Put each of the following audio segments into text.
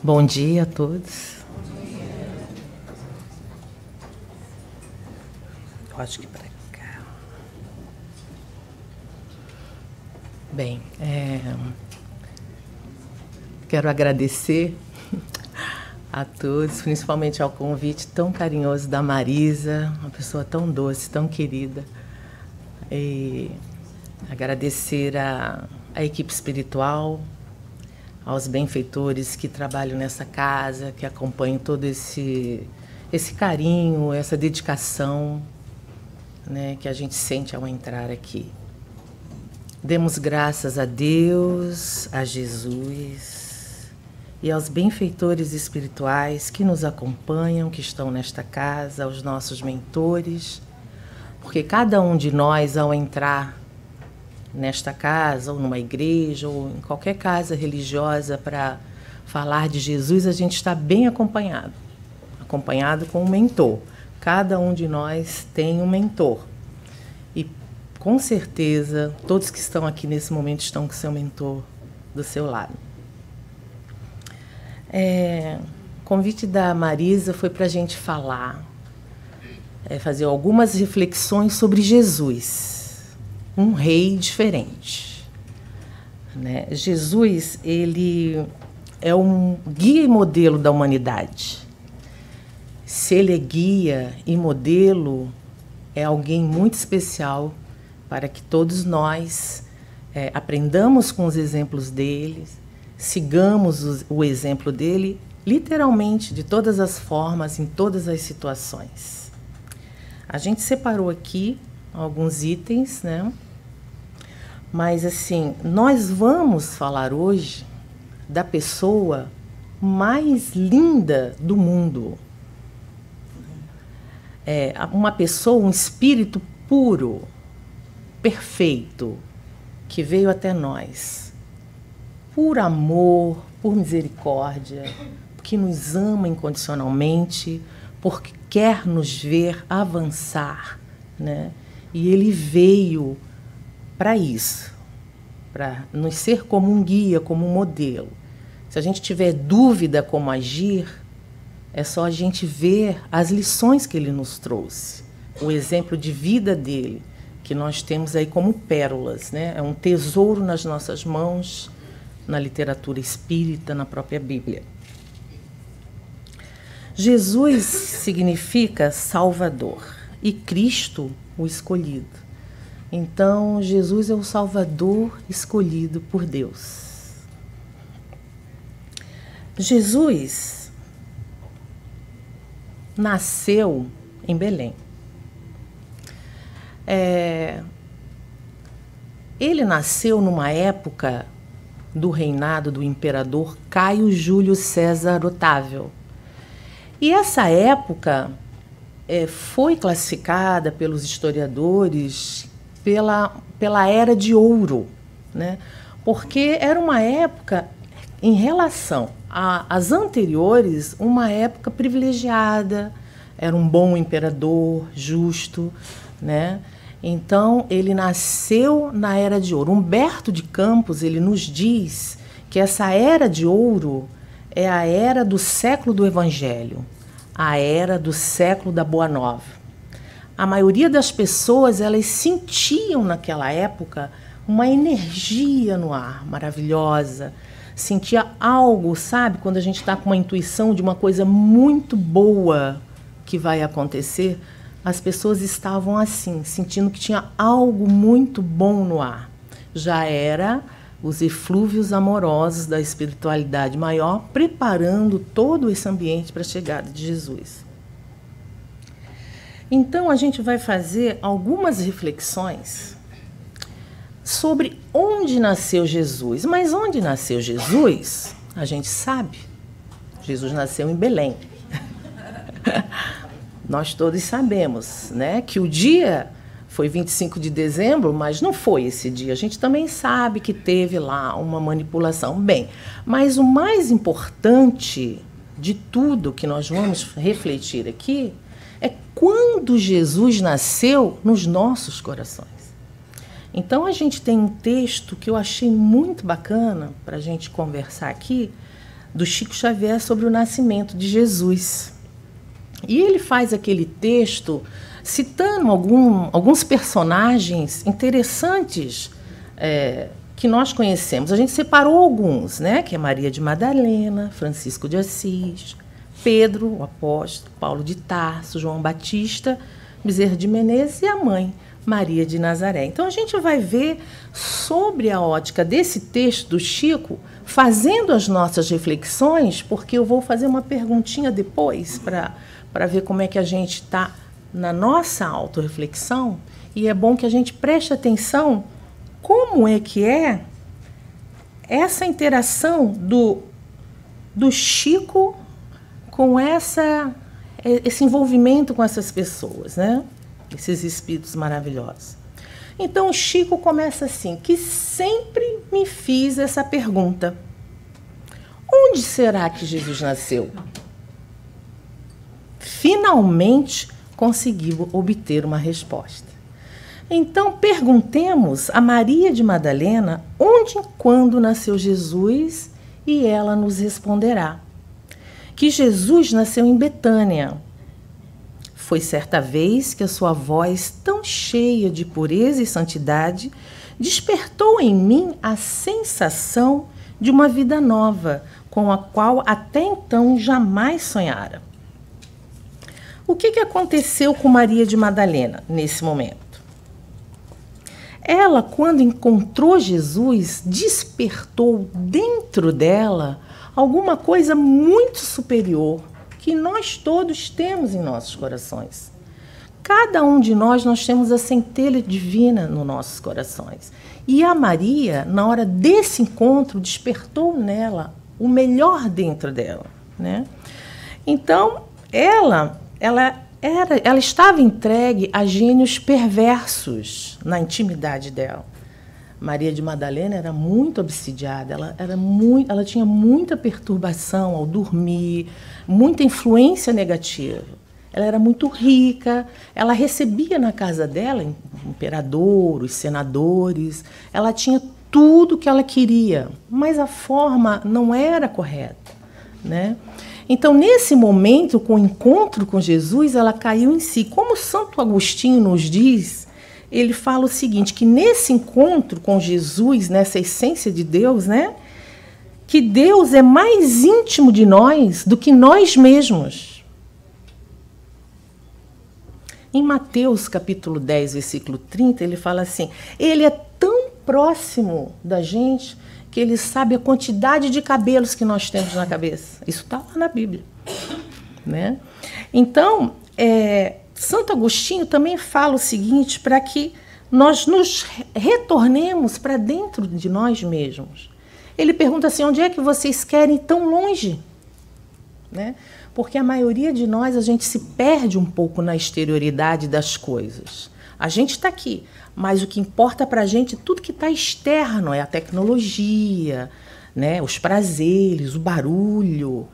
Bom dia a todos. Eu acho que para cá. Bem, quero agradecer a todos, principalmente ao convite tão carinhoso da Marisa, uma pessoa tão doce, tão querida. E agradecer a equipe espiritual, aos benfeitores que trabalham nessa casa, que acompanham todo esse carinho, essa dedicação, né, que a gente sente ao entrar aqui. Demos graças a Deus, a Jesus e aos benfeitores espirituais que nos acompanham, que estão nesta casa, aos nossos mentores, porque cada um de nós, ao entrar nesta casa, ou numa igreja, ou em qualquer casa religiosa para falar de Jesus, a gente está bem acompanhado com um mentor. Cada um de nós tem um mentor. E, com certeza, todos que estão aqui nesse momento estão com seu mentor do seu lado. O convite da Marisa foi para a gente falar, fazer algumas reflexões sobre Jesus, um rei diferente, né? Jesus, ele é um guia e modelo da humanidade. Se ele é guia e modelo, é alguém muito especial para que todos nós aprendamos com os exemplos dele, sigamos o exemplo dele, literalmente, de todas as formas, em todas as situações. A gente separou aqui alguns itens, né? Mas, assim, nós vamos falar hoje da pessoa mais linda do mundo. Uma pessoa, um espírito puro, perfeito, que veio até nós por amor, por misericórdia, que nos ama incondicionalmente, porque quer nos ver avançar, né? E ele veio para isso, para nos ser como um guia, como um modelo. Se a gente tiver dúvida como agir, é só a gente ver as lições que ele nos trouxe, o exemplo de vida dele, que nós temos aí como pérolas, né? É um tesouro nas nossas mãos, na literatura espírita, na própria Bíblia. Jesus significa Salvador e Cristo, o escolhido. Então, Jesus é o Salvador escolhido por Deus. Jesus nasceu em Belém. Ele nasceu numa época do reinado do imperador Caio Júlio César Otávio. E essa época foi classificada pelos historiadores pela Era de Ouro, né? Porque era uma época, em relação às anteriores, uma época privilegiada, era um bom imperador, justo, né? Então, ele nasceu na Era de Ouro. Humberto de Campos, ele nos diz que essa Era de Ouro é a era do século do Evangelho, a era do século da Boa Nova. A maioria das pessoas, elas sentiam naquela época uma energia no ar maravilhosa, sentia algo, sabe? Quando a gente está com uma intuição de uma coisa muito boa que vai acontecer, as pessoas estavam assim, sentindo que tinha algo muito bom no ar. Já era os eflúvios amorosos da espiritualidade maior, preparando todo esse ambiente para a chegada de Jesus. Então, a gente vai fazer algumas reflexões sobre onde nasceu Jesus. Mas onde nasceu Jesus, a gente sabe. Jesus nasceu em Belém. Nós todos sabemos, né, que o dia foi 25 de dezembro, mas não foi esse dia. A gente também sabe que teve lá uma manipulação. Bem, mas o mais importante de tudo que nós vamos refletir aqui é quando Jesus nasceu nos nossos corações. Então, a gente tem um texto que eu achei muito bacana para a gente conversar aqui, do Chico Xavier sobre o nascimento de Jesus. E ele faz aquele texto citando alguns personagens interessantes que nós conhecemos. A gente separou alguns, né? Que é Maria de Madalena, Francisco de Assis, Pedro, o apóstolo, Paulo de Tarso, João Batista, Bezerra de Menezes e a mãe, Maria de Nazaré. Então, a gente vai ver sobre a ótica desse texto do Chico, fazendo as nossas reflexões, porque eu vou fazer uma perguntinha depois para ver como é que a gente está na nossa autorreflexão, e é bom que a gente preste atenção como é que é essa interação do Chico com esse envolvimento com essas pessoas, né? Esses espíritos maravilhosos. Então, o Chico começa assim, que sempre me fiz essa pergunta: onde será que Jesus nasceu? Finalmente conseguiu obter uma resposta. Então, perguntemos a Maria de Madalena onde e quando nasceu Jesus, e ela nos responderá que Jesus nasceu em Betânia. Foi certa vez que a sua voz, tão cheia de pureza e santidade, despertou em mim a sensação de uma vida nova, com a qual até então jamais sonhara. O que aconteceu com Maria de Madalena nesse momento? Ela, quando encontrou Jesus, despertou dentro dela alguma coisa muito superior que nós todos temos em nossos corações. Cada um de nós temos a centelha divina nos nossos corações. E a Maria, na hora desse encontro, despertou nela o melhor dentro dela, né? Então, ela estava entregue a gênios perversos na intimidade dela. Maria de Madalena era muito obsidiada, ela tinha muita perturbação ao dormir, muita influência negativa. Ela era muito rica, ela recebia na casa dela o imperador, os senadores, ela tinha tudo que ela queria, mas a forma não era correta, né? Então, nesse momento, com o encontro com Jesus, ela caiu em si. Como Santo Agostinho nos diz, ele fala o seguinte, que nesse encontro com Jesus, nessa essência de Deus, né, que Deus é mais íntimo de nós do que nós mesmos. Em Mateus, capítulo 10, versículo 30, ele fala assim, ele é tão próximo da gente que ele sabe a quantidade de cabelos que nós temos na cabeça. Isso está lá na Bíblia, né? Então, Santo Agostinho também fala o seguinte, para que nós nos retornemos para dentro de nós mesmos. Ele pergunta assim, onde é que vocês querem ir tão longe? Né? Porque a maioria de nós, a gente se perde um pouco na exterioridade das coisas. A gente está aqui, mas o que importa para a gente, tudo que está externo, é a tecnologia, né? Os prazeres, o barulho,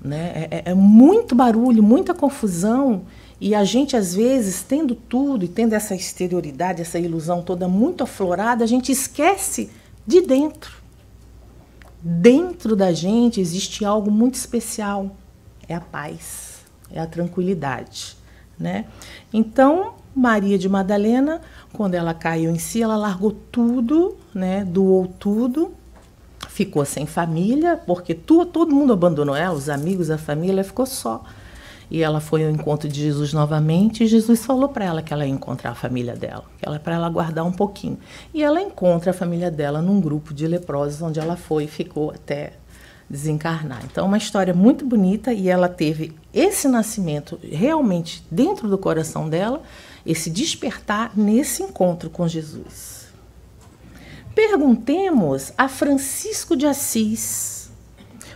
né? É muito barulho, muita confusão, e a gente, às vezes, tendo tudo e tendo essa exterioridade, essa ilusão toda muito aflorada, a gente esquece de dentro. Dentro da gente existe algo muito especial, é a paz, é a tranquilidade, né? Então, Maria de Madalena, quando ela caiu em si, ela largou tudo, né? Doou tudo, ficou sem família, porque todo mundo abandonou ela, os amigos, a família, ela ficou só. E ela foi ao encontro de Jesus novamente, e Jesus falou para ela que ela ia encontrar a família dela, para ela guardar um pouquinho. E ela encontra a família dela num grupo de leprosos, onde ela foi e ficou até desencarnar. Então, é uma história muito bonita, e ela teve esse nascimento realmente dentro do coração dela, esse despertar nesse encontro com Jesus. Perguntemos a Francisco de Assis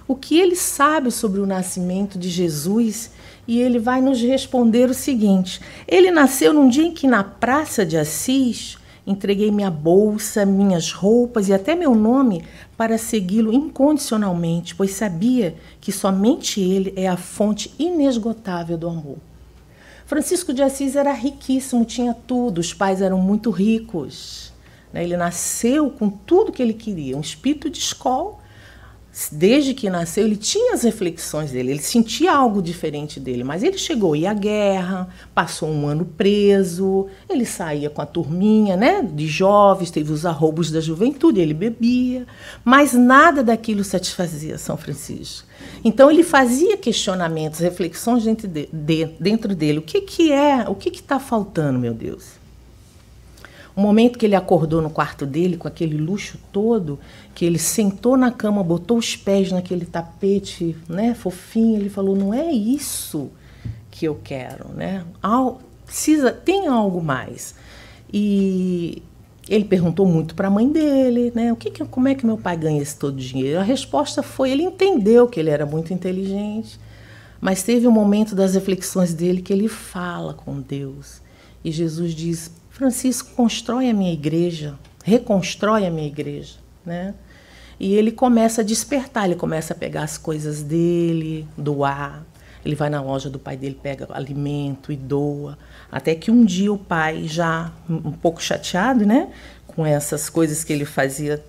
o que ele sabe sobre o nascimento de Jesus, e ele vai nos responder o seguinte: ele nasceu num dia em que, na Praça de Assis, entreguei minha bolsa, minhas roupas e até meu nome para segui-lo incondicionalmente, pois sabia que somente ele é a fonte inesgotável do amor. Francisco de Assis era riquíssimo, tinha tudo, os pais eram muito ricos, né? Ele nasceu com tudo que ele queria, um espírito de escola, Desde que nasceu, ele tinha as reflexões dele, ele sentia algo diferente dele, mas ele chegou a ir à guerra, passou um ano preso, ele saía com a turminha, né, de jovens, teve os arroubos da juventude, ele bebia, mas nada daquilo satisfazia São Francisco. Então ele fazia questionamentos, reflexões dentro dele. O que está faltando, meu Deus? O momento que ele acordou no quarto dele, com aquele luxo todo, que ele sentou na cama, botou os pés naquele tapete, né, fofinho, ele falou, não é isso que eu quero, né? Tem algo mais. E ele perguntou muito para a mãe dele, né, como é que meu pai ganha esse todo dinheiro? A resposta foi, ele entendeu que ele era muito inteligente, mas teve um momento das reflexões dele que ele fala com Deus. E Jesus diz, Francisco, constrói a minha igreja, reconstrói a minha igreja, né? E ele começa a despertar, ele começa a pegar as coisas dele, doar. Ele vai na loja do pai dele, pega alimento e doa. Até que um dia o pai, já um pouco chateado, né, com essas coisas que ele fazia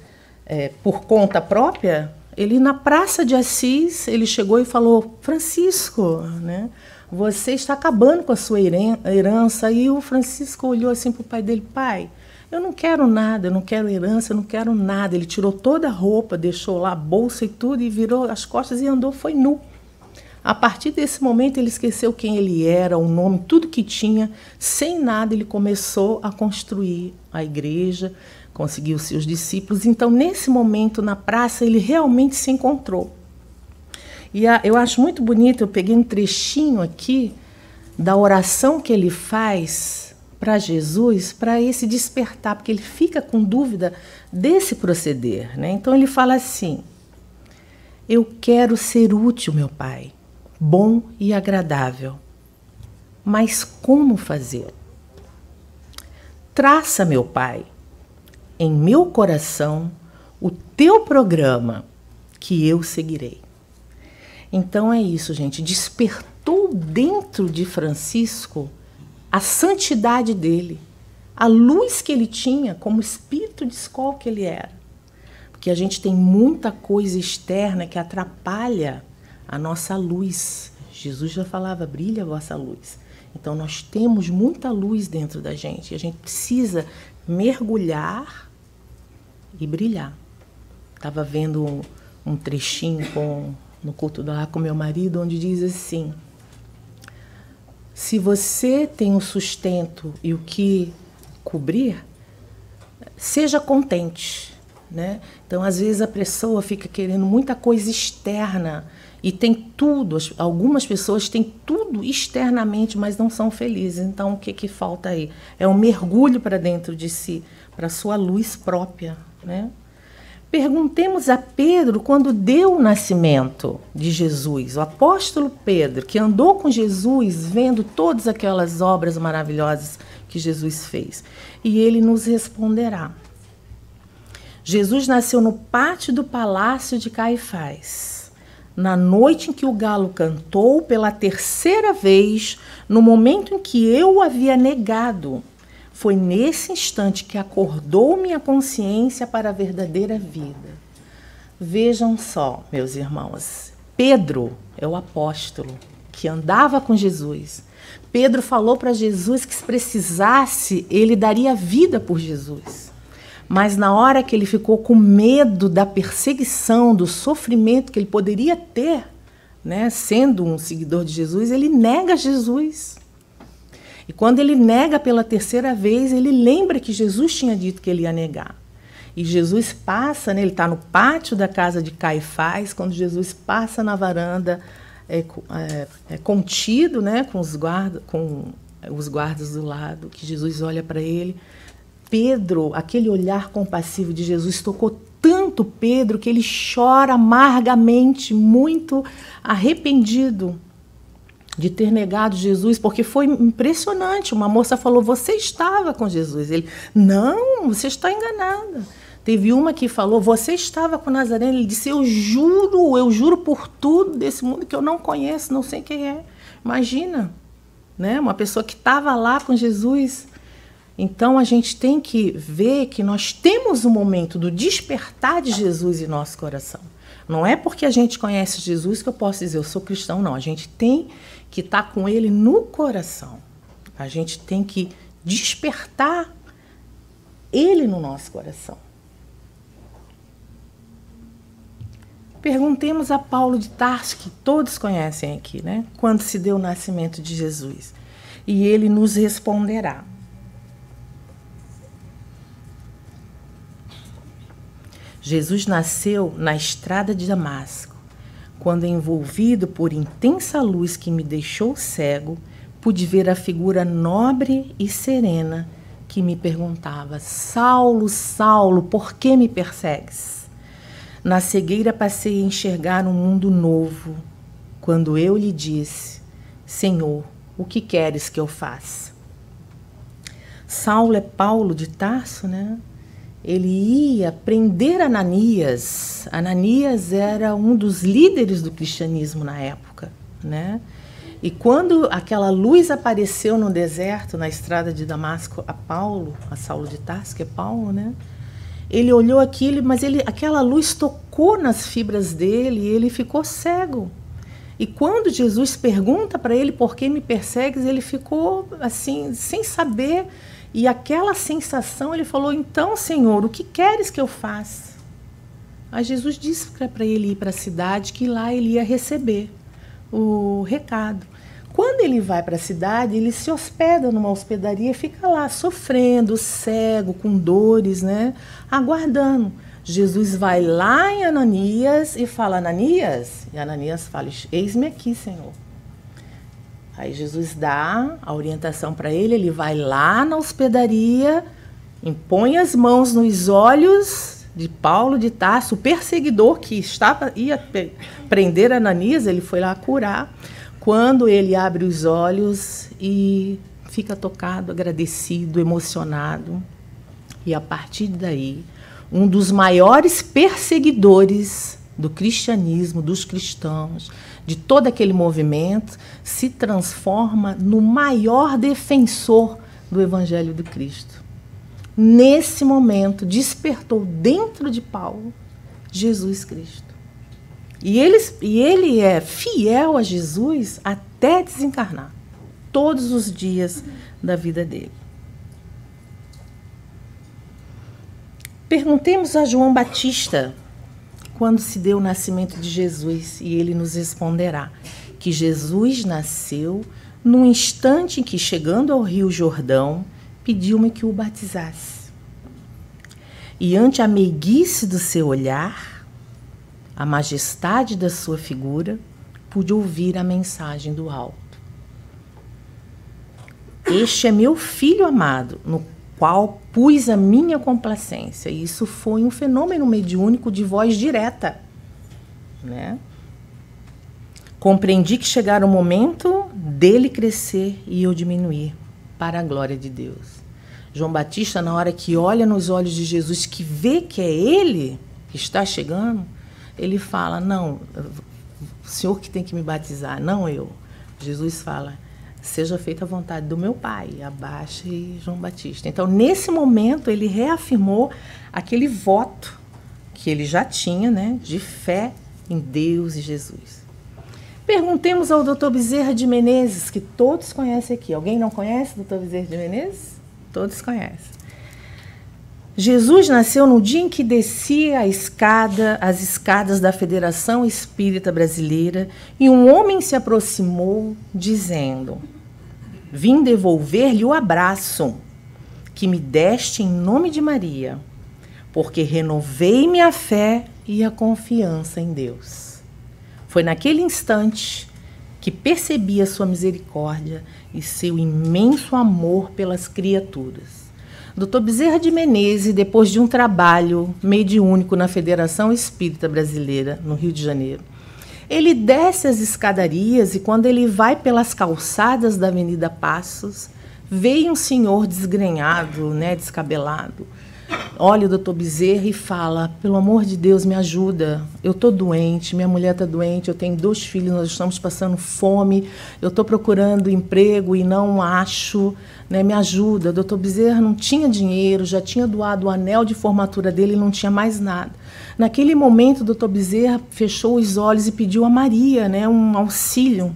por conta própria, ele na Praça de Assis, ele chegou e falou, Francisco, né, você está acabando com a sua herança. E o Francisco olhou assim para o pai dele, pai, eu não quero nada, eu não quero herança, eu não quero nada. Ele tirou toda a roupa, deixou lá a bolsa e tudo, e virou as costas e andou, foi nu. A partir desse momento ele esqueceu quem ele era, o nome, tudo que tinha. Sem nada ele começou a construir a igreja, conseguiu seus discípulos. Então nesse momento na praça ele realmente se encontrou. E eu acho muito bonito, eu peguei um trechinho aqui da oração que ele faz para Jesus, para esse despertar, porque ele fica com dúvida desse proceder, né? Então ele fala assim, eu quero ser útil, meu Pai, bom e agradável, mas como fazer? Traça, meu Pai, em meu coração o teu programa que eu seguirei. Então é isso, gente. Despertou dentro de Francisco a santidade dele, a luz que ele tinha como espírito de escola que ele era. Porque a gente tem muita coisa externa que atrapalha a nossa luz. Jesus já falava, brilha a vossa luz. Então nós temos muita luz dentro da gente e a gente precisa mergulhar e brilhar. Estava vendo um trechinho no culto lá com meu marido, onde diz assim, se você tem o sustento e o que cobrir, seja contente, né? Então, às vezes, a pessoa fica querendo muita coisa externa e tem tudo, algumas pessoas têm tudo externamente, mas não são felizes. Então, o que falta aí? É um mergulho para dentro de si, para a sua luz própria, né? Perguntemos a Pedro quando deu o nascimento de Jesus, o apóstolo Pedro, que andou com Jesus vendo todas aquelas obras maravilhosas que Jesus fez. E ele nos responderá. Jesus nasceu no pátio do palácio de Caifás, na noite em que o galo cantou pela terceira vez, no momento em que eu o havia negado. Foi nesse instante que acordou minha consciência para a verdadeira vida. Vejam só, meus irmãos, Pedro é o apóstolo que andava com Jesus. Pedro falou para Jesus que se precisasse, ele daria vida por Jesus. Mas na hora que ele ficou com medo da perseguição, do sofrimento que ele poderia ter, né, sendo um seguidor de Jesus, ele nega Jesus. E quando ele nega pela terceira vez, ele lembra que Jesus tinha dito que ele ia negar. E Jesus passa, né, ele está no pátio da casa de Caifás, quando Jesus passa na varanda, contido, né, com os guardas do lado, que Jesus olha para ele. Pedro, aquele olhar compassivo de Jesus tocou tanto Pedro que ele chora amargamente, muito arrependido de ter negado Jesus, porque foi impressionante. Uma moça falou, você estava com Jesus. Ele, não, você está enganada. Teve uma que falou, você estava com Nazareno. Ele disse, eu juro por tudo desse mundo que eu não conheço, não sei quem é. Imagina, né? Uma pessoa que estava lá com Jesus. Então a gente tem que ver que nós temos um momento do despertar de Jesus em nosso coração. Não é porque a gente conhece Jesus que eu posso dizer eu sou cristão, não. A gente tem que estar com ele no coração. A gente tem que despertar ele no nosso coração. Perguntemos a Paulo de Tarso, que todos conhecem aqui, né? Quando se deu o nascimento de Jesus. E ele nos responderá. Jesus nasceu na estrada de Damasco. Quando, envolvido por intensa luz que me deixou cego, pude ver a figura nobre e serena que me perguntava: Saulo, Saulo, por que me persegues? Na cegueira passei a enxergar um mundo novo, quando eu lhe disse: Senhor, o que queres que eu faça? Saulo é Paulo de Tarso, né? Ele ia prender Ananias. Ananias era um dos líderes do cristianismo na época, né? E quando aquela luz apareceu no deserto, na estrada de Damasco, a Saulo de Tarso, que é Paulo, né? Ele olhou aquilo, mas aquela luz tocou nas fibras dele e ele ficou cego. E quando Jesus pergunta para ele: por que me persegues? Ele ficou assim, sem saber. E aquela sensação, ele falou: então, Senhor, o que queres que eu faça? Aí Jesus disse para ele ir para a cidade, que lá ele ia receber o recado. Quando ele vai para a cidade, ele se hospeda numa hospedaria e fica lá sofrendo, cego, com dores, né? Aguardando. Jesus vai lá em Ananias e fala: Ananias? E Ananias fala: eis-me aqui, Senhor. Aí Jesus dá a orientação para ele, ele vai lá na hospedaria, impõe as mãos nos olhos de Paulo de Tarso, o perseguidor que ia prender Ananias, ele foi lá curar. Quando ele abre os olhos e fica tocado, agradecido, emocionado. E a partir daí, um dos maiores perseguidores do cristianismo, dos cristãos, de todo aquele movimento, se transforma no maior defensor do Evangelho de Cristo. Nesse momento, despertou dentro de Paulo Jesus Cristo. E ele é fiel a Jesus até desencarnar, todos os dias da vida dele. Perguntemos a João Batista quando se deu o nascimento de Jesus, e ele nos responderá que Jesus nasceu num instante em que, chegando ao Rio Jordão, pediu-me que o batizasse. E ante a meiguice do seu olhar, a majestade da sua figura, pude ouvir a mensagem do alto. Este é meu filho amado, no qual pus a minha complacência. E isso foi um fenômeno mediúnico de voz direta, né? Compreendi que chegara o momento dele crescer e eu diminuir, para a glória de Deus. João Batista, na hora que olha nos olhos de Jesus, que vê que é ele que está chegando, ele fala: não, o Senhor que tem que me batizar, não eu. Jesus fala: seja feita a vontade do meu Pai, abaixe João Batista. Então, nesse momento, ele reafirmou aquele voto que ele já tinha, né, de fé em Deus e Jesus. Perguntemos ao Dr. Bezerra de Menezes, que todos conhecem aqui. Alguém não conhece o Dr. Bezerra de Menezes? Todos conhecem. Jesus nasceu no dia em que descia as escadas da Federação Espírita Brasileira, e um homem se aproximou, dizendo: vim devolver-lhe o abraço que me deste em nome de Maria, porque renovei minha fé e a confiança em Deus. Foi naquele instante que percebi a sua misericórdia e seu imenso amor pelas criaturas. Dr. Bezerra de Menezes, depois de um trabalho mediúnico na Federação Espírita Brasileira, no Rio de Janeiro, ele desce as escadarias e, quando ele vai pelas calçadas da Avenida Passos, veio um senhor desgrenhado, né, descabelado, olha o doutor Bezerra e fala: pelo amor de Deus, me ajuda, eu estou doente, minha mulher está doente, eu tenho 2 filhos, nós estamos passando fome, eu estou procurando emprego e não acho, né, me ajuda. O doutor Bezerra não tinha dinheiro, já tinha doado o anel de formatura dele e não tinha mais nada. Naquele momento, o doutor Bezerra fechou os olhos e pediu a Maria, né, um auxílio.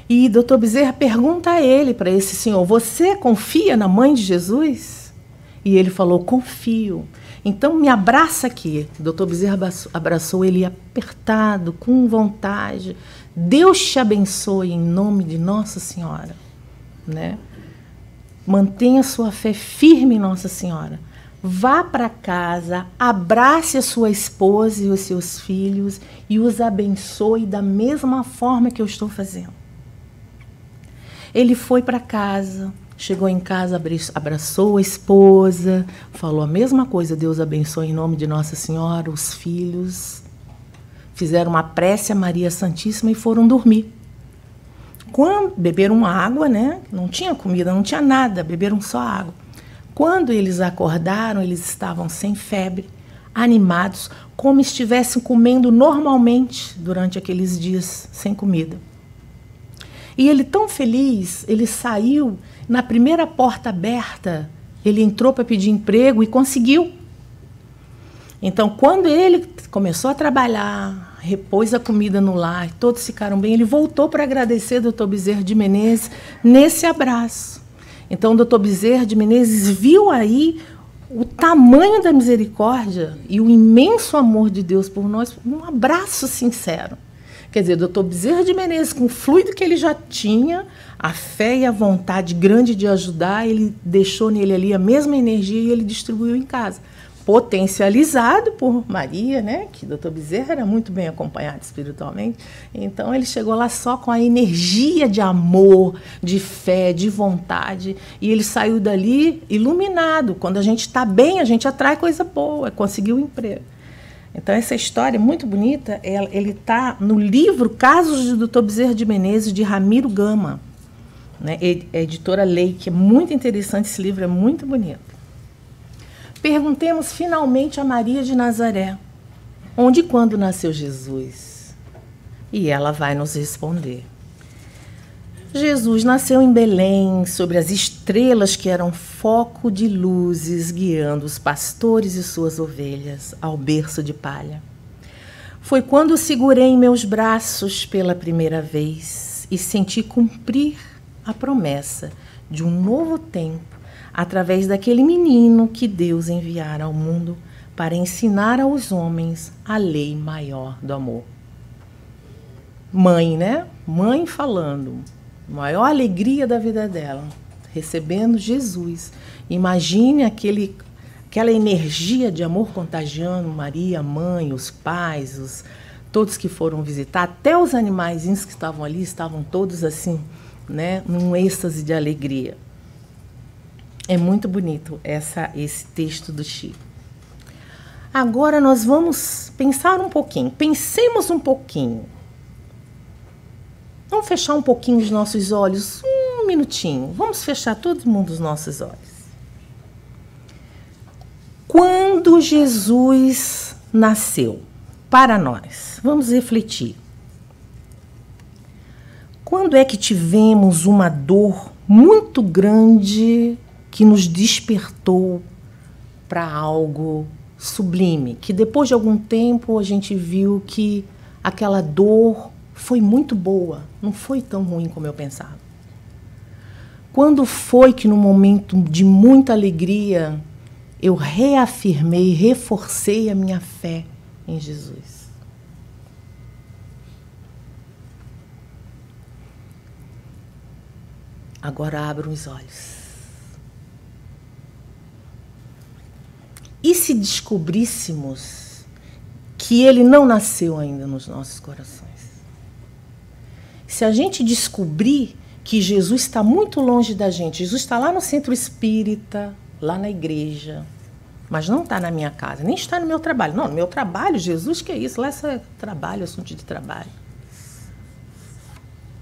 E o doutor Bezerra pergunta a ele, para esse senhor: você confia na mãe de Jesus? E ele falou: confio. Então me abraça aqui. O doutor Bezerra abraçou ele apertado, com vontade. Deus te abençoe em nome de Nossa Senhora. Né? Mantenha sua fé firme em Nossa Senhora. Vá para casa, abrace a sua esposa e os seus filhos e os abençoe da mesma forma que eu estou fazendo. Ele foi para casa. Chegou em casa, abraçou a esposa, falou a mesma coisa: Deus abençoe em nome de Nossa Senhora, os filhos. Fizeram uma prece a Maria Santíssima e foram dormir. Quando beberam água, né? Não tinha comida, não tinha nada, beberam só água. Quando eles acordaram, eles estavam sem febre, animados, como estivessem comendo normalmente durante aqueles dias sem comida. E ele, tão feliz, ele saiu. Na primeira porta aberta, ele entrou para pedir emprego e conseguiu. Então, quando ele começou a trabalhar, repôs a comida no lar, todos ficaram bem, ele voltou para agradecer ao doutor Bezerra de Menezes nesse abraço. Então, o doutor Bezerra de Menezes viu aí o tamanho da misericórdia e o imenso amor de Deus por nós, um abraço sincero. Quer dizer, o doutor Bezerra de Menezes, com o fluido que ele já tinha, a fé e a vontade grande de ajudar, ele deixou nele ali a mesma energia e ele distribuiu em casa. Potencializado por Maria, né? Que o doutor Bezerra era muito bem acompanhado espiritualmente. Então, ele chegou lá só com a energia de amor, de fé, de vontade. E ele saiu dali iluminado. Quando a gente está bem, a gente atrai coisa boa, conseguiu um emprego. Então, essa história é muito bonita. Ele está no livro Casos do Dr. Bezerra de Menezes, de Ramiro Gama, né? É editora Lei, que é muito interessante, esse livro é muito bonito. Perguntemos finalmente a Maria de Nazaré: onde e quando nasceu Jesus? E ela vai nos responder. Jesus nasceu em Belém, sobre as estrelas que eram foco de luzes, guiando os pastores e suas ovelhas ao berço de palha. Foi quando o segurei em meus braços pela primeira vez e senti cumprir a promessa de um novo tempo através daquele menino que Deus enviara ao mundo para ensinar aos homens a lei maior do amor. Mãe, né? Mãe falando. Maior alegria da vida dela, recebendo Jesus. Imagine aquela energia de amor contagiando Maria, a mãe, os pais, todos que foram visitar, até os animaizinhos que estavam ali, estavam todos assim, né, num êxtase de alegria. É muito bonito esse texto do Chico. Agora nós vamos pensar um pouquinho, pensemos um pouquinho. Vamos fechar um pouquinho os nossos olhos, um minutinho. Vamos fechar todo mundo os nossos olhos. Quando Jesus nasceu para nós, vamos refletir. Quando é que tivemos uma dor muito grande que nos despertou para algo sublime, que depois de algum tempo a gente viu que aquela dor foi muito boa, não foi tão ruim como eu pensava? Quando foi que, num momento de muita alegria, eu reafirmei, reforcei a minha fé em Jesus? Agora abram os olhos. E se descobríssemos que ele não nasceu ainda nos nossos corações? Se a gente descobrir que Jesus está muito longe da gente, Jesus está lá no centro espírita, lá na igreja, mas não está na minha casa, nem está no meu trabalho. Não, no meu trabalho, Jesus, que é isso? Lá é trabalho, assunto de trabalho.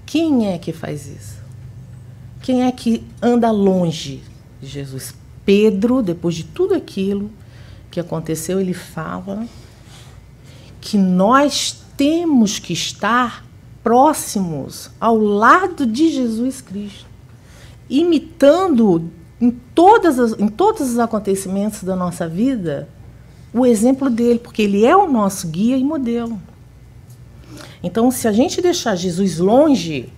Quem é que faz isso? Quem é que anda longe de Jesus? Pedro, depois de tudo aquilo que aconteceu, ele fala que nós temos que estar próximos ao lado de Jesus Cristo, imitando em todos os acontecimentos da nossa vida o exemplo dele, porque ele é o nosso guia e modelo. Então, se a gente deixar Jesus longe,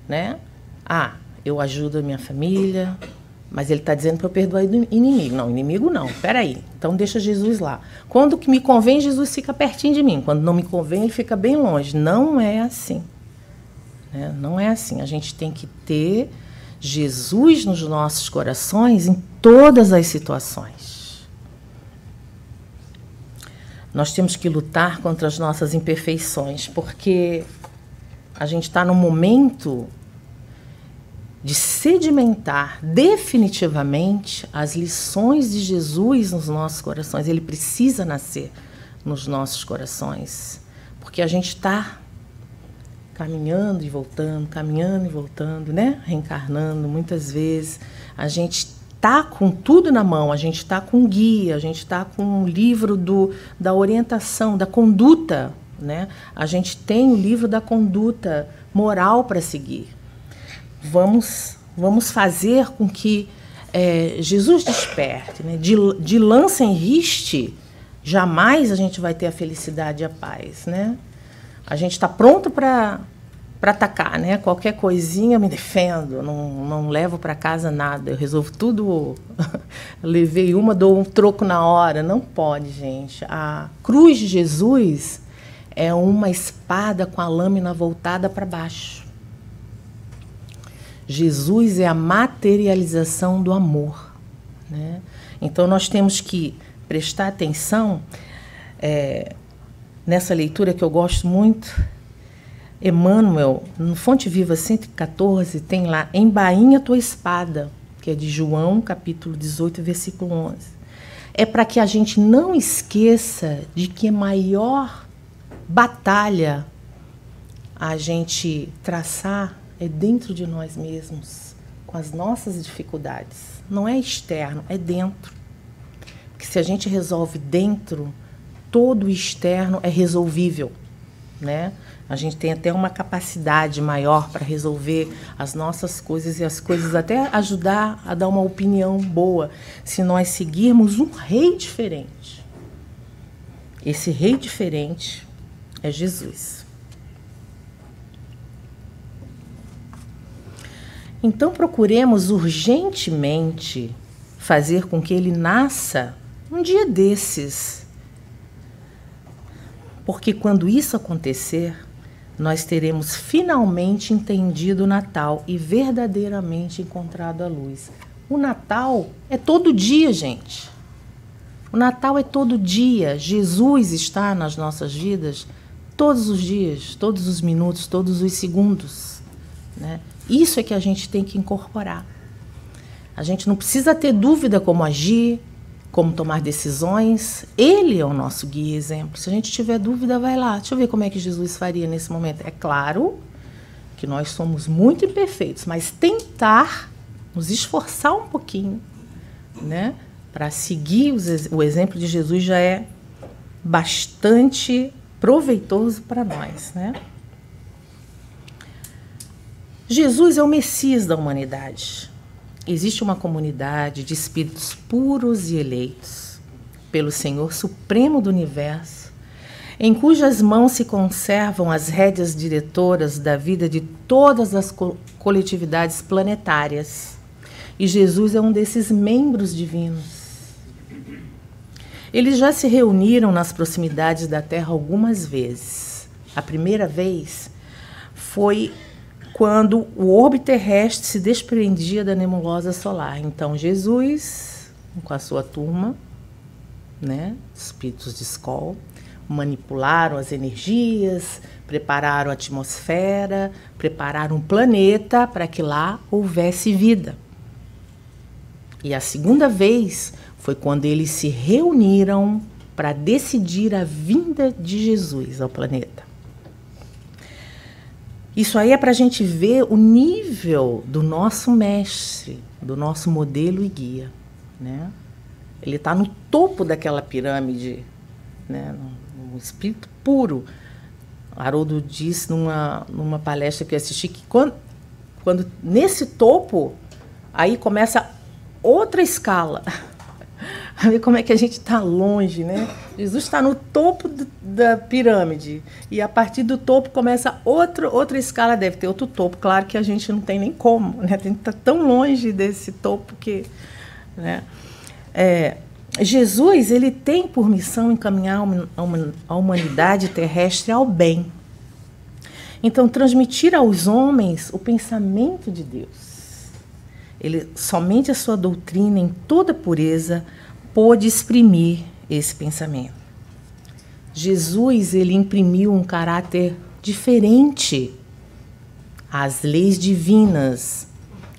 né? Eu ajudo a minha família, mas ele está dizendo para eu perdoar o inimigo. Não, inimigo não, peraí. Então deixa Jesus lá. Quando que me convém, Jesus fica pertinho de mim. Quando não me convém, ele fica bem longe. Não é assim. Né? Não é assim. A gente tem que ter Jesus nos nossos corações em todas as situações. Nós temos que lutar contra as nossas imperfeições, porque a gente está num momento de sedimentar definitivamente as lições de Jesus nos nossos corações. Ele precisa nascer nos nossos corações, porque a gente está caminhando e voltando, né? Reencarnando muitas vezes. A gente está com tudo na mão, a gente está com guia, a gente está com o livro da orientação, da conduta, né? A gente tem o livro da conduta moral para seguir. Vamos fazer com que Jesus desperte, né? De lança em riste, jamais a gente vai ter a felicidade e a paz, né? A gente está pronto para atacar, né? Qualquer coisinha eu me defendo, não levo para casa nada, eu resolvo tudo, levei dou um troco na hora. Não pode, gente. A cruz de Jesus é uma espada com a lâmina voltada para baixo. Jesus é a materialização do amor, né? Então, nós temos que prestar atenção nessa leitura que eu gosto muito. Emmanuel, no Fonte Viva 114, tem lá, embainha tua espada, que é de João, capítulo 18, versículo 11. É para que a gente não esqueça de que a maior batalha a gente traçar é dentro de nós mesmos, com as nossas dificuldades. Não é externo, é dentro. Porque se a gente resolve dentro, todo o externo é resolvível, né? A gente tem até uma capacidade maior para resolver as nossas coisas e as coisas, até ajudar a dar uma opinião boa, se nós seguirmos um rei diferente. Esse rei diferente é Jesus. Então, procuremos urgentemente fazer com que ele nasça um dia desses. Porque quando isso acontecer, nós teremos finalmente entendido o Natal e verdadeiramente encontrado a luz. O Natal é todo dia, gente. O Natal é todo dia. Jesus está nas nossas vidas todos os dias, todos os minutos, todos os segundos, né? Isso é que a gente tem que incorporar. A gente não precisa ter dúvida como agir, como tomar decisões. Ele é o nosso guia e exemplo. Se a gente tiver dúvida, vai lá. Deixa eu ver como é que Jesus faria nesse momento. É claro que nós somos muito imperfeitos, mas tentar nos esforçar um pouquinho, né, para seguir o exemplo de Jesus já é bastante proveitoso para nós, né? Jesus é o Messias da humanidade. Existe uma comunidade de espíritos puros e eleitos pelo Senhor Supremo do Universo, em cujas mãos se conservam as rédeas diretoras da vida de todas as coletividades planetárias. E Jesus é um desses membros divinos. Eles já se reuniram nas proximidades da Terra algumas vezes. A primeira vez foi quando o orbe terrestre se desprendia da nebulosa solar. Então, Jesus, com a sua turma, né, espíritos de Skol, manipularam as energias, prepararam a atmosfera, prepararam um planeta para que lá houvesse vida. E a segunda vez foi quando eles se reuniram para decidir a vinda de Jesus ao planeta. Isso aí é para a gente ver o nível do nosso mestre, do nosso modelo e guia. né? Ele está no topo daquela pirâmide, né? No espírito puro. Haroldo disse numa palestra que eu assisti que quando nesse topo, aí começa outra escala. A ver como é que a gente está longe, né? Jesus está no topo da pirâmide. E a partir do topo começa outra escala. Deve ter outro topo. Claro que a gente não tem nem como, né? Tem que estar tão longe desse topo que... né? Jesus, ele tem por missão encaminhar a humanidade terrestre ao bem. Então, transmitir aos homens o pensamento de Deus. Somente a sua doutrina, em toda pureza, pôde exprimir esse pensamento. Jesus, ele imprimiu um caráter diferente às leis divinas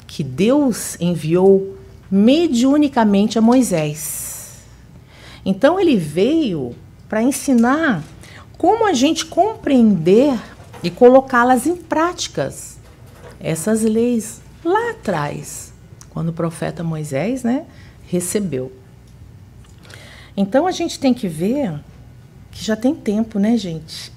que Deus enviou mediunicamente a Moisés. Então, ele veio para ensinar como a gente compreender e colocá-las em práticas, essas leis lá atrás, quando o profeta Moisés, né, recebeu. Então, a gente tem que ver que já tem tempo, né, gente?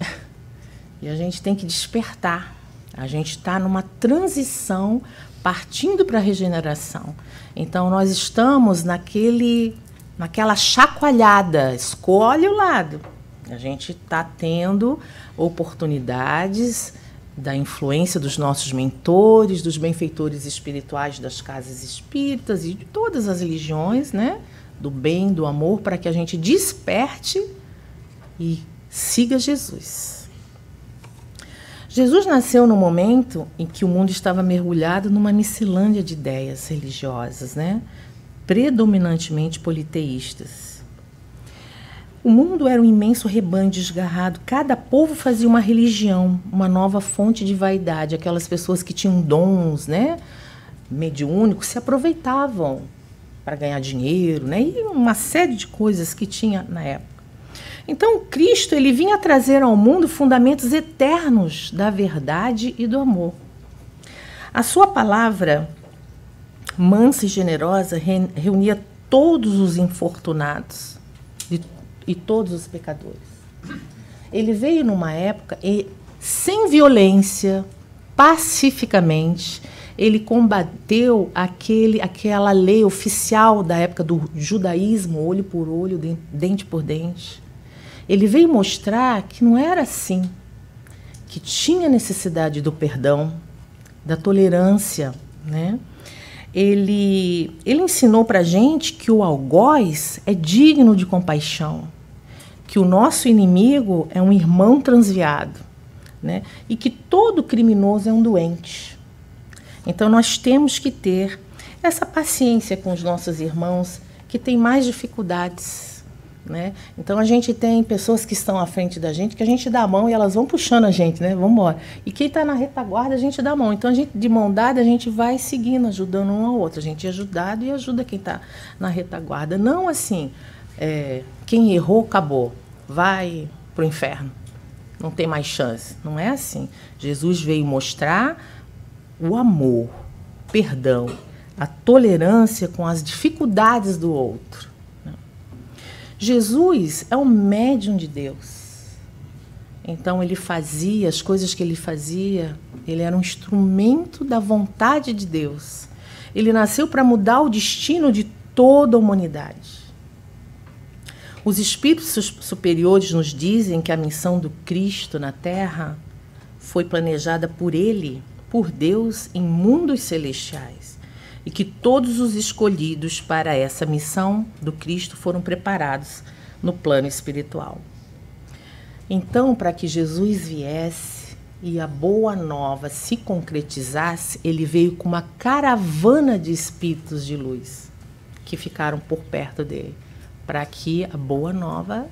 E a gente tem que despertar. A gente está numa transição, partindo para a regeneração. Então, nós estamos naquela chacoalhada, escolhe o lado. A gente está tendo oportunidades da influência dos nossos mentores, dos benfeitores espirituais das casas espíritas e de todas as religiões, né? Do bem, do amor, para que a gente desperte e siga Jesus. Jesus nasceu no momento em que o mundo estava mergulhado numa miscelânea de ideias religiosas, né? Predominantemente politeístas. O mundo era um imenso rebanho desgarrado. Cada povo fazia uma religião, uma nova fonte de vaidade. Aquelas pessoas que tinham dons, né, mediúnicos, se aproveitavam para ganhar dinheiro, né, e uma série de coisas que tinha na época. Então, Cristo, ele vinha trazer ao mundo fundamentos eternos da verdade e do amor. A sua palavra, mansa e generosa, reunia todos os infortunados e todos os pecadores. Ele veio numa época sem violência, pacificamente. Ele combateu aquela lei oficial da época do judaísmo, olho por olho, dente por dente. Ele veio mostrar que não era assim, que tinha necessidade do perdão, da tolerância, né? Ele ensinou para a gente que o algoz é digno de compaixão, que o nosso inimigo é um irmão transviado, né? E que todo criminoso é um doente. Então, nós temos que ter essa paciência com os nossos irmãos que têm mais dificuldades, né? Então, a gente tem pessoas que estão à frente da gente, que a gente dá a mão e elas vão puxando a gente, né? Vamos embora. E quem está na retaguarda, a gente dá a mão. Então, de mão dada, a gente vai seguindo, ajudando um ao outro. A gente é ajudado e ajuda quem está na retaguarda. Não assim, quem errou, acabou. Vai para o inferno. Não tem mais chance. Não é assim. Jesus veio mostrar o amor, o perdão, a tolerância com as dificuldades do outro. Jesus é um médium de Deus. Então, ele fazia as coisas que ele fazia, ele era um instrumento da vontade de Deus. Ele nasceu para mudar o destino de toda a humanidade. Os espíritos superiores nos dizem que a missão do Cristo na Terra foi planejada por ele, por Deus, em mundos celestiais, e que todos os escolhidos para essa missão do Cristo foram preparados no plano espiritual. Então, para que Jesus viesse e a boa nova se concretizasse, ele veio com uma caravana de espíritos de luz que ficaram por perto dele, para que a boa nova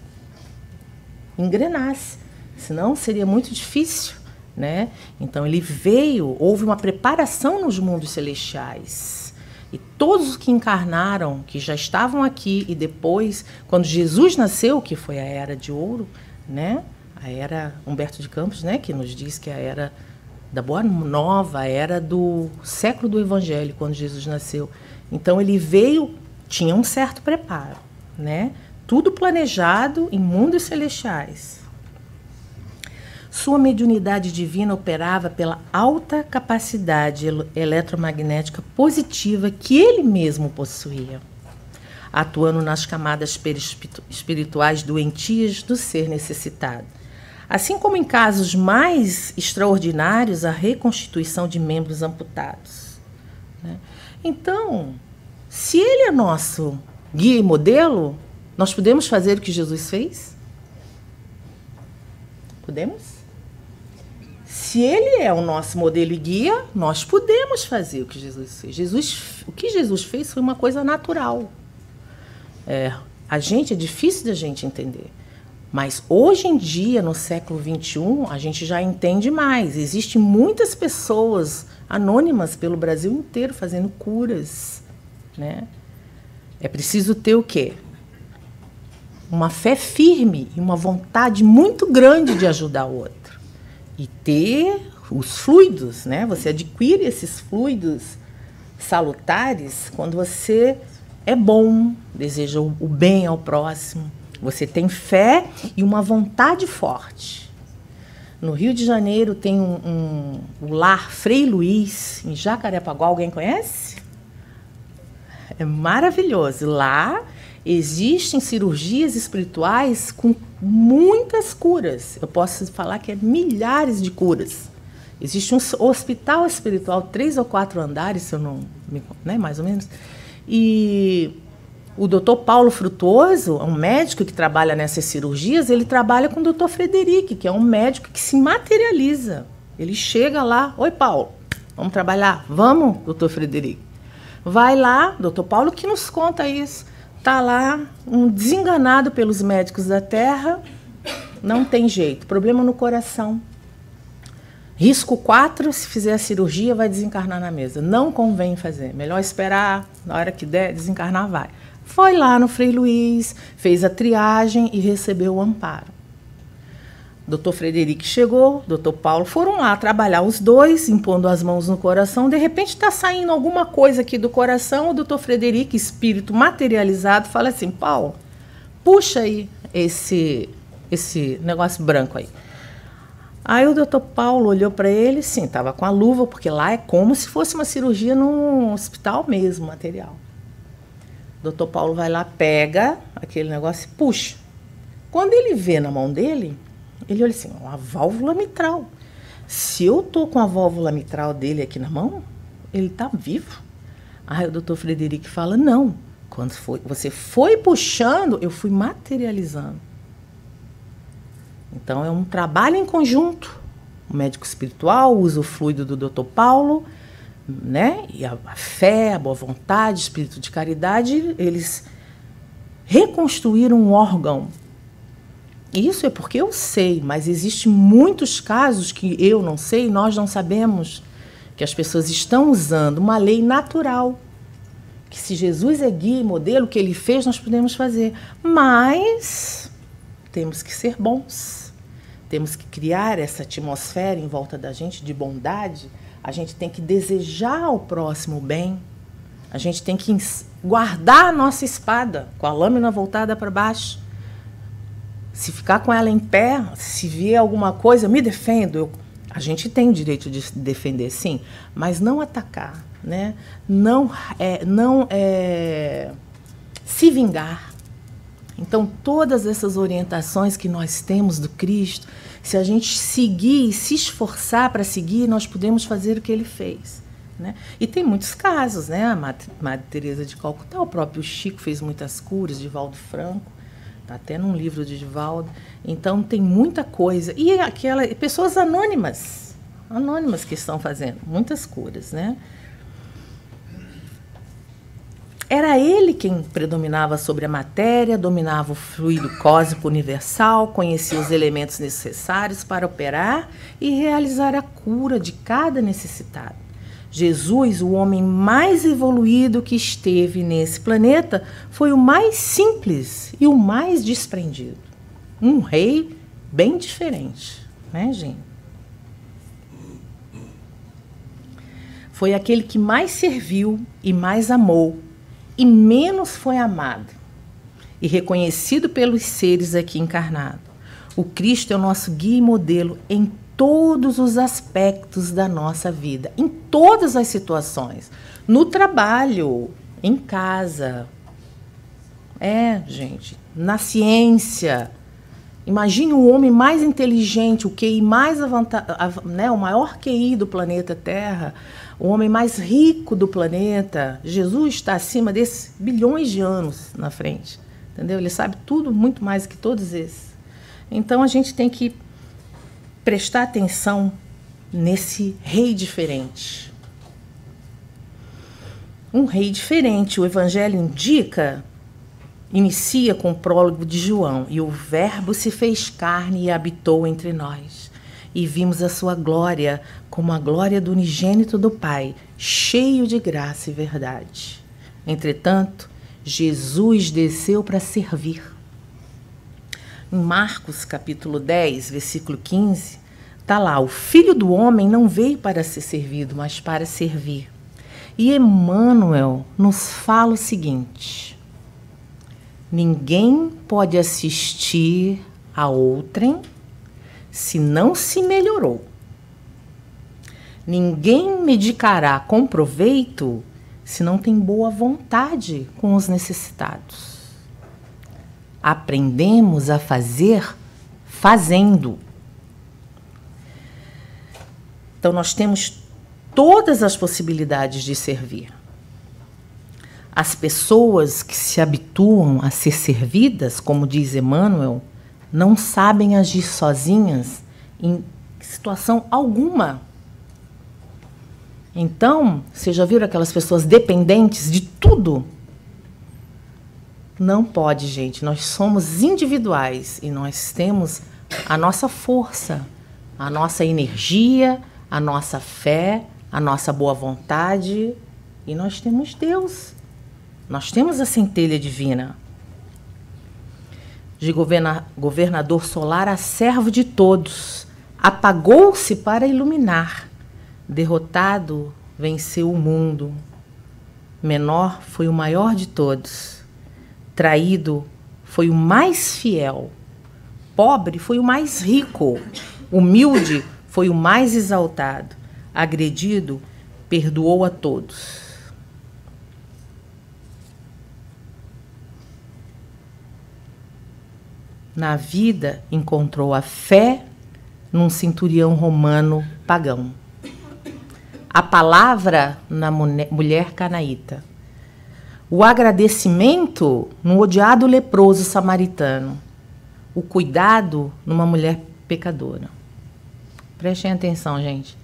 engrenasse, senão seria muito difícil, né? Então ele veio, houve uma preparação nos mundos celestiais. E todos os que encarnaram, que já estavam aqui, e depois, quando Jesus nasceu, que foi a Era de Ouro, né? A Era Humberto de Campos, né? Que nos diz que a Era da Boa Nova, a Era do século do Evangelho, quando Jesus nasceu. Então ele veio tinha um certo preparo, né? Tudo planejado em mundos celestiais. Sua mediunidade divina operava pela alta capacidade eletromagnética positiva que ele mesmo possuía, atuando nas camadas espirituais doentias do ser necessitado. Assim como em casos mais extraordinários, a reconstituição de membros amputados, né? Então, se ele é nosso guia e modelo, nós podemos fazer o que Jesus fez? Podemos? Se ele é o nosso modelo e guia, nós podemos fazer o que Jesus fez. O que Jesus fez foi uma coisa natural. A gente, é difícil da gente entender. Mas hoje em dia, no século XXI, a gente já entende mais. Existem muitas pessoas anônimas pelo Brasil inteiro fazendo curas, né? É preciso ter o quê? Uma fé firme e uma vontade muito grande de ajudar o outro. E ter os fluidos, né? Você adquire esses fluidos salutares quando você é bom, deseja o bem ao próximo. Você tem fé e uma vontade forte. No Rio de Janeiro tem o lar Frei Luiz, em Jacarepaguá. Alguém conhece? É maravilhoso. Lá existem cirurgias espirituais com muitas curas. Eu posso falar que é milhares de curas. Existe um hospital espiritual, 3 ou 4 andares, se eu não me, né, mais ou menos. E o Dr. Paulo Frutuoso, um médico que trabalha nessas cirurgias, ele trabalha com o Dr. Frederic, que é um médico que se materializa. Ele chega lá, oi Paulo, vamos trabalhar? Vamos, Dr. Frederic. Vai lá, Dr. Paulo que nos conta isso. Está lá, um desenganado pelos médicos da Terra, não tem jeito, problema no coração. Risco 4, se fizer a cirurgia, vai desencarnar na mesa. Não convém fazer, melhor esperar, na hora que der, desencarnar vai. Foi lá no Frei Luiz, fez a triagem e recebeu o amparo. Dr. Frederic chegou, Dr. Paulo foram lá trabalhar os dois, impondo as mãos no coração. De repente está saindo alguma coisa aqui do coração. O Dr. Frederic, espírito materializado, fala assim: Paulo, puxa aí esse negócio branco aí. Aí o Dr. Paulo olhou para ele, sim, estava com a luva, porque lá é como se fosse uma cirurgia num hospital mesmo, material. O Dr. Paulo vai lá, pega aquele negócio e puxa. Quando ele vê na mão dele, ele olha assim, uma válvula mitral. Se eu estou com a válvula mitral dele aqui na mão, ele está vivo. Aí o doutor Frederic fala, não, quando você foi puxando, eu fui materializando. Então é um trabalho em conjunto. O médico espiritual usa o fluido do doutor Paulo, né? E a fé, a boa vontade, o espírito de caridade, eles reconstruíram um órgão. Isso é porque eu sei, mas existem muitos casos que eu não sei, nós não sabemos, que as pessoas estão usando uma lei natural, que se Jesus é guia e modelo, o que ele fez, nós podemos fazer. Mas temos que ser bons, temos que criar essa atmosfera em volta da gente de bondade, a gente tem que desejar ao próximo o bem, a gente tem que guardar a nossa espada com a lâmina voltada para baixo. Se ficar com ela em pé, se vier alguma coisa, me defendo. A gente tem o direito de se defender, sim, mas não atacar, né? Não se vingar. Então, todas essas orientações que nós temos do Cristo, se a gente seguir e se esforçar para seguir, nós podemos fazer o que ele fez, né? E tem muitos casos, né? A Madre Teresa de Calcutá, o próprio Chico fez muitas curas, Divaldo Franco. Está até num livro de Divaldo. Então, tem muita coisa. E pessoas anônimas que estão fazendo muitas curas, né? Era ele quem predominava sobre a matéria, dominava o fluido cósmico universal, conhecia os elementos necessários para operar e realizar a cura de cada necessitado. Jesus, o homem mais evoluído que esteve nesse planeta, foi o mais simples e o mais desprendido. Um rei bem diferente, né, gente? Foi aquele que mais serviu e mais amou, e menos foi amado e reconhecido pelos seres aqui encarnados. O Cristo é o nosso guia e modelo em todos os aspectos da nossa vida, em todas as situações, no trabalho, em casa, gente, na ciência. Imagine o homem mais inteligente, o QI mais o maior QI do planeta Terra, o homem mais rico do planeta. Jesus está acima desses bilhões de anos na frente, entendeu? Ele sabe tudo muito mais que todos esses. Então a gente tem que prestar atenção nesse rei diferente. Um rei diferente, o Evangelho inicia com o prólogo de João. E o Verbo se fez carne e habitou entre nós. E vimos a sua glória como a glória do unigênito do Pai, cheio de graça e verdade. Entretanto, Jesus desceu para servir. Em Marcos, capítulo 10, versículo 15, está lá: o Filho do Homem não veio para ser servido, mas para servir. E Emmanuel nos fala o seguinte: ninguém pode assistir a outrem se não se melhorou. Ninguém medicará com proveito se não tem boa vontade com os necessitados. Aprendemos a fazer fazendo. Então, nós temos todas as possibilidades de servir. As pessoas que se habituam a ser servidas, como diz Emmanuel, não sabem agir sozinhas em situação alguma. Então, vocês já viram aquelas pessoas dependentes de tudo? Não pode, gente. Nós somos individuais e nós temos a nossa força, a nossa energia, a nossa fé, a nossa boa vontade, e nós temos Deus. Nós temos a centelha divina. De governador solar a servo de todos, apagou-se para iluminar. Derrotado, venceu o mundo. Menor foi o maior de todos. Traído foi o mais fiel. Pobre foi o mais rico. Humilde foi o mais exaltado. Agredido, perdoou a todos. Na vida, encontrou a fé num centurião romano pagão. A palavra na mulher canaíta. O agradecimento no odiado leproso samaritano. O cuidado numa mulher pecadora. Prestem atenção, gente.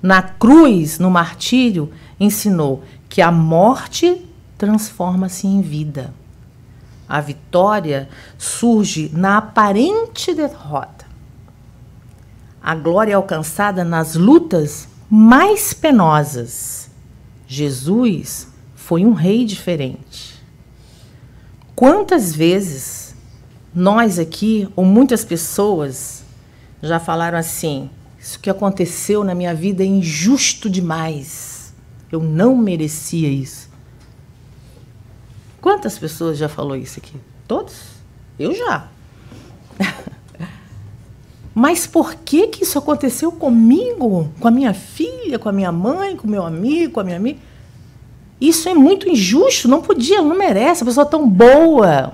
Na cruz, no martírio, ensinou que a morte transforma-se em vida. A vitória surge na aparente derrota. A glória é alcançada nas lutas mais penosas. Jesus foi um rei diferente. Quantas vezes nós aqui, ou muitas pessoas, já falaram assim: isso que aconteceu na minha vida é injusto demais. Eu não merecia isso. Quantas pessoas já falou isso aqui? Todos? Eu já. Mas por que isso aconteceu comigo? Com a minha filha, com a minha mãe, com o meu amigo, com a minha amiga? Isso é muito injusto, não podia, não merece, a pessoa tão boa.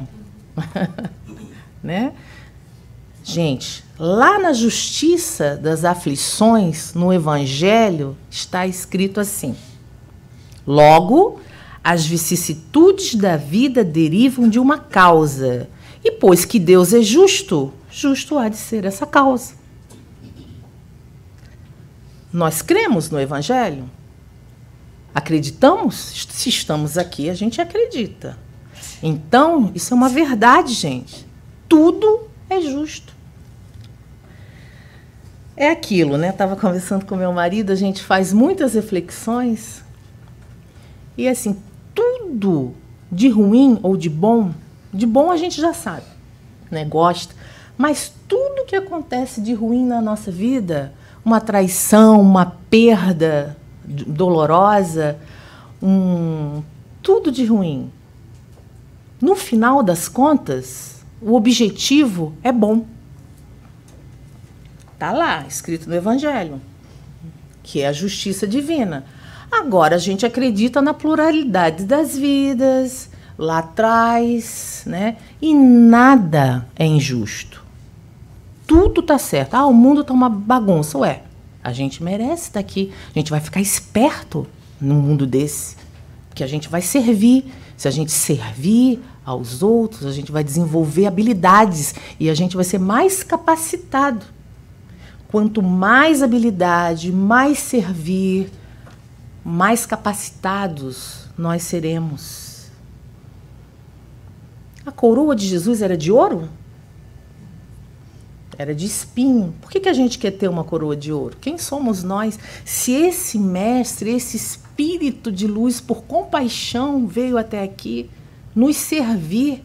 Né? Gente, lá na justiça das aflições, no Evangelho, está escrito assim: logo, as vicissitudes da vida derivam de uma causa, e pois que Deus é justo, justo há de ser essa causa. Nós cremos no Evangelho? Acreditamos? Se estamos aqui, a gente acredita. Então, isso é uma verdade, gente. Tudo é justo. É aquilo, né? Estava conversando com meu marido, a gente faz muitas reflexões. E assim, tudo de ruim ou de bom a gente já sabe, né? Gosta. Mas tudo que acontece de ruim na nossa vida, uma traição, uma perda dolorosa, tudo de ruim, no final das contas, o objetivo é bom. Está lá, escrito no Evangelho, que é a justiça divina. Agora, a gente acredita na pluralidade das vidas, lá atrás, né? E nada é injusto. Tudo está certo. O mundo está uma bagunça. Ué, a gente merece estar aqui. A gente vai ficar esperto num mundo desse, porque a gente vai servir. Se a gente servir aos outros, a gente vai desenvolver habilidades e a gente vai ser mais capacitado. Quanto mais habilidade, mais servir, mais capacitados nós seremos. A coroa de Jesus era de ouro? Era de espinho. Por que a gente quer ter uma coroa de ouro? Quem somos nós? Se esse mestre, esse espírito de luz, por compaixão, veio até aqui nos servir,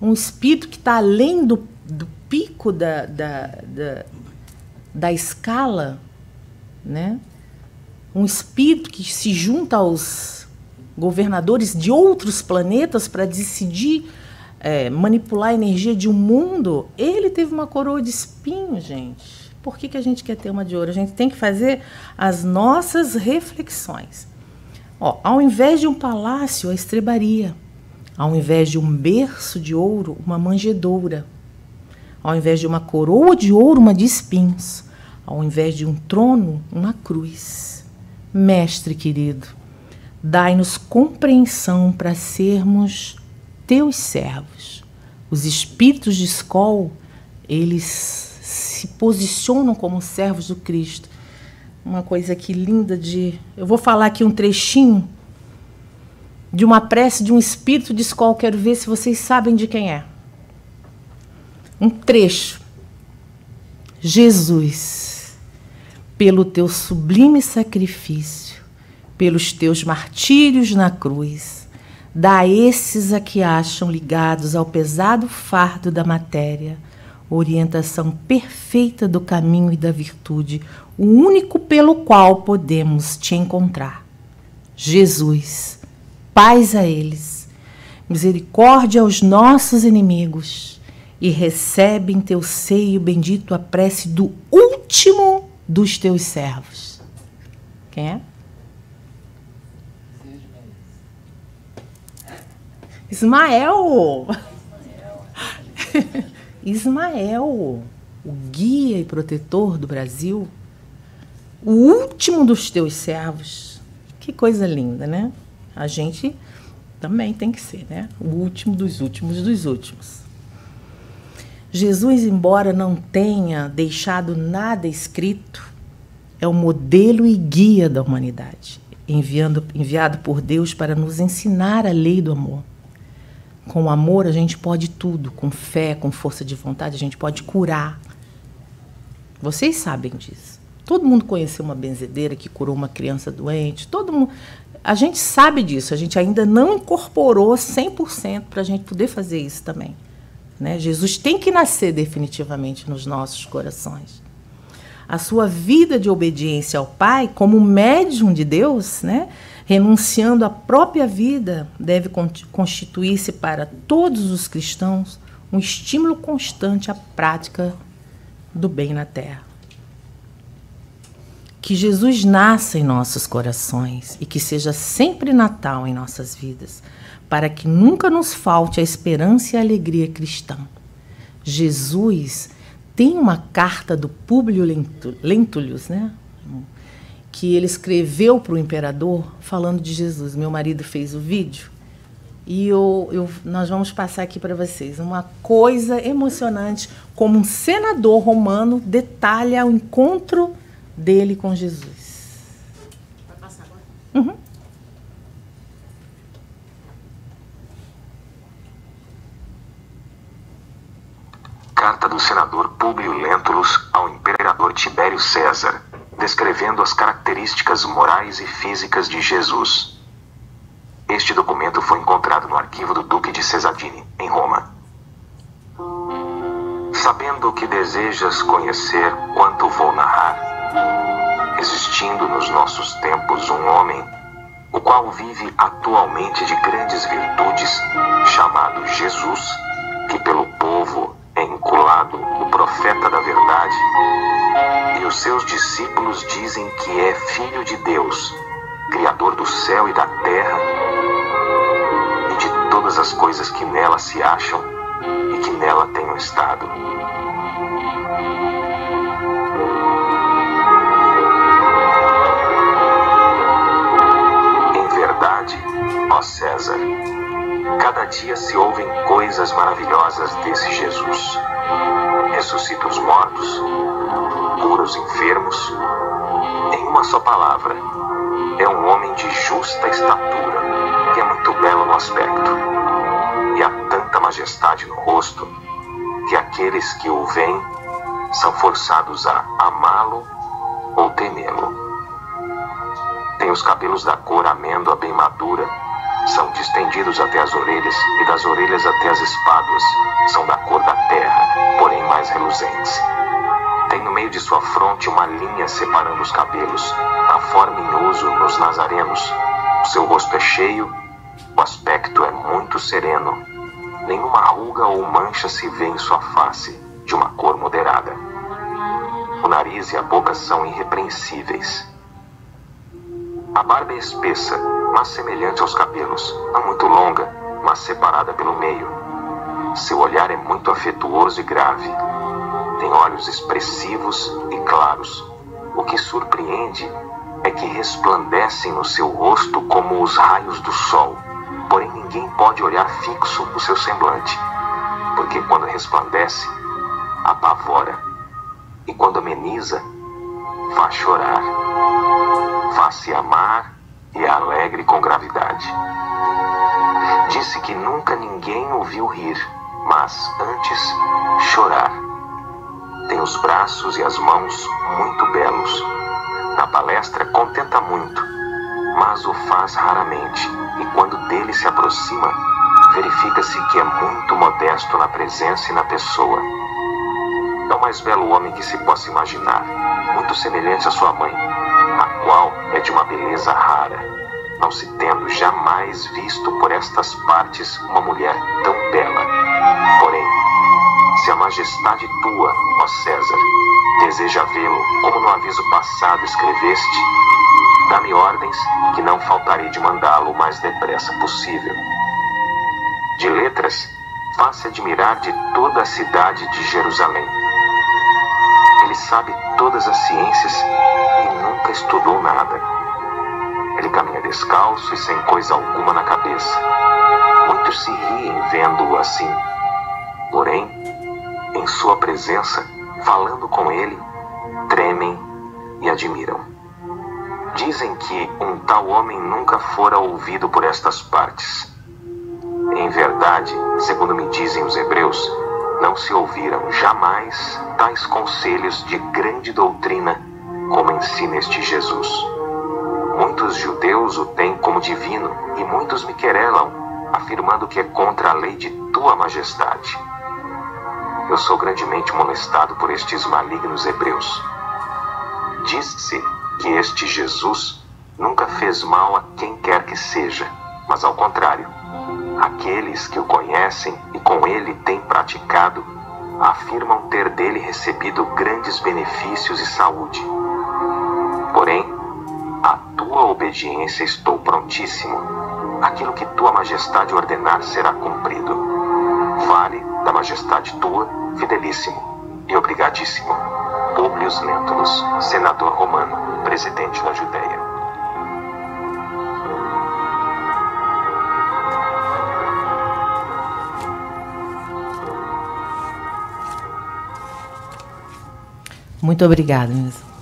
um espírito que está além do pico da escala, né? Um espírito que se junta aos governadores de outros planetas para decidir manipular a energia de um mundo. Ele teve uma coroa de espinho, gente. Por que a gente quer ter uma de ouro? A gente tem que fazer as nossas reflexões. Ao invés de um palácio, a estrebaria. Ao invés de um berço de ouro, uma manjedoura. Ao invés de uma coroa de ouro, uma de espinhos. Ao invés de um trono, uma cruz. Mestre querido, dai-nos compreensão para sermos teus servos. Os espíritos de escola, eles se posicionam como servos do Cristo. Uma coisa aqui linda de... Eu vou falar aqui um trechinho de uma prece de um espírito de escola. Quero ver se vocês sabem de quem é. Um trecho. Jesus, pelo teu sublime sacrifício, pelos teus martírios na cruz, dá a esses a que acham ligados ao pesado fardo da matéria, orientação perfeita do caminho e da virtude, o único pelo qual podemos te encontrar. Jesus, paz a eles, misericórdia aos nossos inimigos, e recebe em teu seio bendito a prece do último dos teus servos. Quem é? Ismael! Ismael, o guia e protetor do Brasil, o último dos teus servos. Que coisa linda, né? A gente também tem que ser, né? O último dos últimos dos últimos. Jesus, embora não tenha deixado nada escrito, é o modelo e guia da humanidade, enviado por Deus para nos ensinar a lei do amor. Com o amor a gente pode tudo, com fé, com força de vontade, a gente pode curar. Vocês sabem disso. Todo mundo conheceu uma benzedeira que curou uma criança doente, todo mundo... A gente sabe disso, a gente ainda não incorporou 100% para a gente poder fazer isso também. Né? Jesus tem que nascer definitivamente nos nossos corações. A sua vida de obediência ao Pai, como médium de Deus, né? Renunciando à própria vida, deve constituir-se para todos os cristãos um estímulo constante à prática do bem na terra. Que Jesus nasça em nossos corações e que seja sempre Natal em nossas vidas, para que nunca nos falte a esperança e a alegria cristã. Jesus tem uma carta do Públio Lentulus, né? Que ele escreveu para o imperador falando de Jesus. Meu marido fez o vídeo e nós vamos passar aqui para vocês. Uma coisa emocionante, como um senador romano detalha o encontro dele com Jesus. Vai passar agora? Uhum. Carta do senador Públio Lentulus ao imperador Tibério César, descrevendo as características morais e físicas de Jesus. Este documento foi encontrado no arquivo do Duque de Cesadini, em Roma. Sabendo que desejas conhecer quanto vou narrar, existindo nos nossos tempos um homem, o qual vive atualmente de grandes virtudes, chamado Jesus, que pelo povo é inculado o profeta da verdade, e os seus discípulos dizem que é Filho de Deus, Criador do céu e da terra, e de todas as coisas que nela se acham e que nela tenham estado. Em verdade, ó César, cada dia se ouvem coisas maravilhosas desse Jesus. Ressuscita os mortos, cura os enfermos. Em uma só palavra, é um homem de justa estatura, que é muito belo no aspecto, e há tanta majestade no rosto, que aqueles que o veem são forçados a amá-lo ou temê-lo. Tem os cabelos da cor amêndoa bem madura, são distendidos até as orelhas, e das orelhas até as espáduas são da cor da terra, porém mais reluzentes. Tem no meio de sua fronte uma linha separando os cabelos, a forma em uso nos nazarenos. O seu rosto é cheio, o aspecto é muito sereno. Nenhuma ruga ou mancha se vê em sua face, de uma cor moderada. O nariz e a boca são irrepreensíveis. A barba é espessa, mas semelhante aos cabelos, não muito longa, mas separada pelo meio. Seu olhar é muito afetuoso e grave. Tem olhos expressivos e claros. O que surpreende é que resplandecem no seu rosto como os raios do sol. Porém, ninguém pode olhar fixo o seu semblante, porque quando resplandece, apavora, e quando ameniza, faz chorar. Faz-se amar e é alegre com gravidade. Disse que nunca ninguém o viu rir, mas antes chorar. Tem os braços e as mãos muito belos. Na palestra contenta muito, mas o faz raramente, e quando dele se aproxima, verifica-se que é muito modesto na presença e na pessoa. É o mais belo homem que se possa imaginar, muito semelhante à sua mãe, a qual é de uma beleza rara, não se tendo jamais visto por estas partes uma mulher tão bela. Porém, se a majestade tua, ó César, deseja vê-lo, como no aviso passado escreveste, dá-me ordens que não faltarei de mandá-lo o mais depressa possível. De letras, faz-se admirar de toda a cidade de Jerusalém. Ele sabe todas as ciências e nunca estudou nada. Ele caminha descalço e sem coisa alguma na cabeça. Muitos se riem vendo-o assim. Porém, em sua presença, falando com ele, tremem e admiram. Dizem que um tal homem nunca fora ouvido por estas partes. Em verdade, segundo me dizem os hebreus, não se ouviram jamais tais conselhos de grande doutrina como ensina este Jesus. Muitos judeus o têm como divino e muitos me querelam, afirmando que é contra a lei de tua majestade. Eu sou grandemente molestado por estes malignos hebreus. Diz-se que este Jesus nunca fez mal a quem quer que seja, mas ao contrário, aqueles que o conhecem e com ele têm praticado, afirmam ter dele recebido grandes benefícios e saúde. Porém, à tua obediência estou prontíssimo. Aquilo que tua majestade ordenar será cumprido. Vale da majestade tua, fidelíssimo e obrigadíssimo, Públio Lentulus, senador romano, presidente da Judéia. Muito obrigada, Nilson.